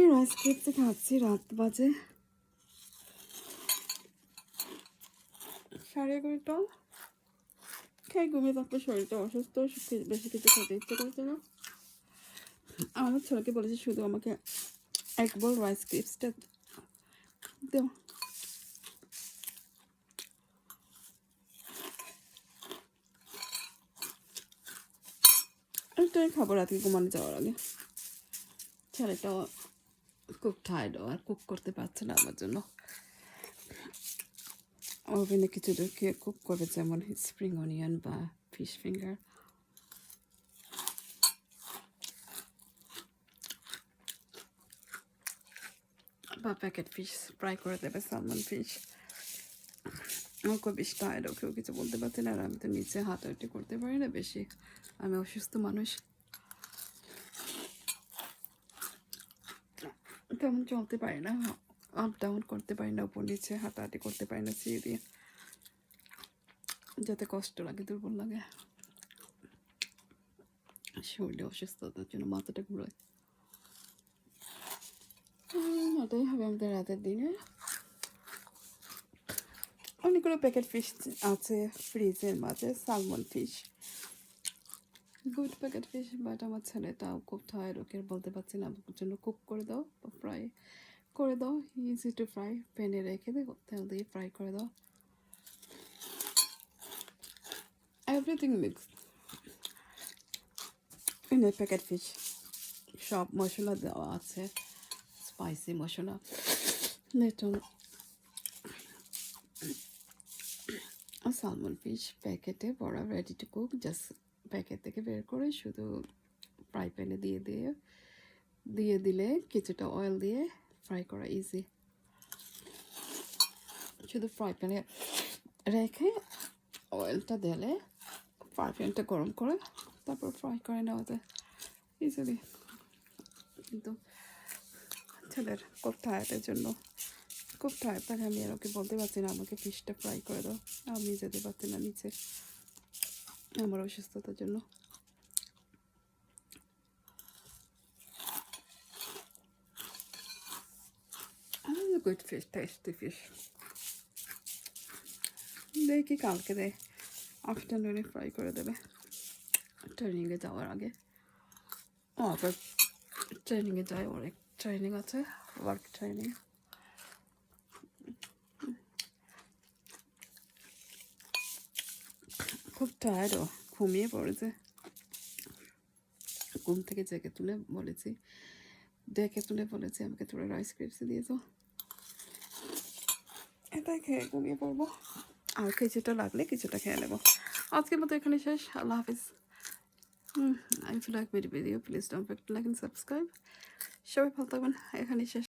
আমি রাইস ক্রিপসে খাচ্ছি, রাত বাজে 11:30। খেয়ে ঘুমিয়ে থাকলে শরীরটা অসুস্থ, বেশি কিছু খেতে ইচ্ছে করছে না। আমার ছেলেকে বলেছি শুধু আমাকে এক বল রাইস ক্রিপসটা দেও। এটাই খাবো রাতে ঘুমানো যাওয়ার আগে। ছেলেটাও খুব টায়ার্ড, আর কুক করতে পারছে না আমার জন্য। ওভেনে কিছু ঢুকিয়ে কুক করবে, যেমন স্প্রিং অনিয়ন বা ফিশ ফিঙ্গার। বা প্যাকেট ফিশ ফ্রাই করে দেবে, সালমন ফিশ। আমার খুব বেশি টায়ার্ড, ওকেও কিছু বলতে পারছি না। আর আমি তো নিচে হাঁটাহাঁটি করতে পারি না বেশি, আমি অসুস্থ মানুষ, তেমন চলতে পারি না, আপ ডাউন করতে পারি না, উপর নিচে হাঁটাহাঁটি করতে পারি না সিঁড়ি দিয়ে, যাতে কষ্ট লাগে, দুর্বল লাগে। শরীরে অসুস্থতার জন্য মাথাটা ঘুরায়। এটাই হবে আমাদের রাতের দিনে। অনেকগুলো প্যাকেট ফিশ আছে ফ্রিজের মাঝে, salmon fish, good packet fish. But আমার ছেলেটাও খুব টায়ার্ড, ওকে বলতে পারছি না আমার জন্য কুক করে দাও বা ফ্রাই করে দাও। ইজি টু ফ্রাই, প্যানে রেখে দে, তেল দিয়ে ফ্রাই করে দাও। Everything mix in a packet fish, সব মশলা দেওয়া আছে, স্পাইসি মশলা, লিটল সালমন ফিশ প্যাকেটে ভরা, ready to cook. Just packet থেকে বের করে শুধু ফ্রাই প্যানে দিয়ে দিলে কিছুটা অয়েল দিয়ে ফ্রাই করা ইজি। শুধু ফ্রাই প্যানে রেখে অয়েলটা দিলে ফ্রাই প্যানটা গরম করে তারপর ফ্রাই করে নেওয়া যায় ইজিলি। কিন্তু ছেলের খুব টায়ার্ডের জন্য, খুব টায়ার্ড থাকে, আমি আর ওকে বলতে পারছি না আমাকে ফিশটা ফ্রাই করে দাও, আমি যেতে পারছি না নিচে আমার অসুস্থতার জন্য। Good fish, tasty fish. দেখি কালকে দেয়, আফটারনুনে ফ্রাই করে দেবে ট্রেনিংয়ে যাওয়ার আগে। ও আবার ট্রেনিংয়ে যায়, অনেক ট্রেনিং আছে, ওয়ার্ক ট্রেনিং। খুব টায়ার্ডও, ঘুমিয়ে পড়েছে। ঘুম থেকে ডেকে তুলে বলেছি আমাকে তোরা রাইস ক্রিপসে দিয়েছো, এটাই খেয়ে ঘুমিয়ে পড়বো। আর কিছুটা লাগলে কিছুটা খেয়ে নেবো। আজকের মতো এখানে শেষ, আল্লাহ হাফিজ। If you like my video, please don't forget to like and subscribe. সবাই ভালো থাকবেন, এখানে শেষ।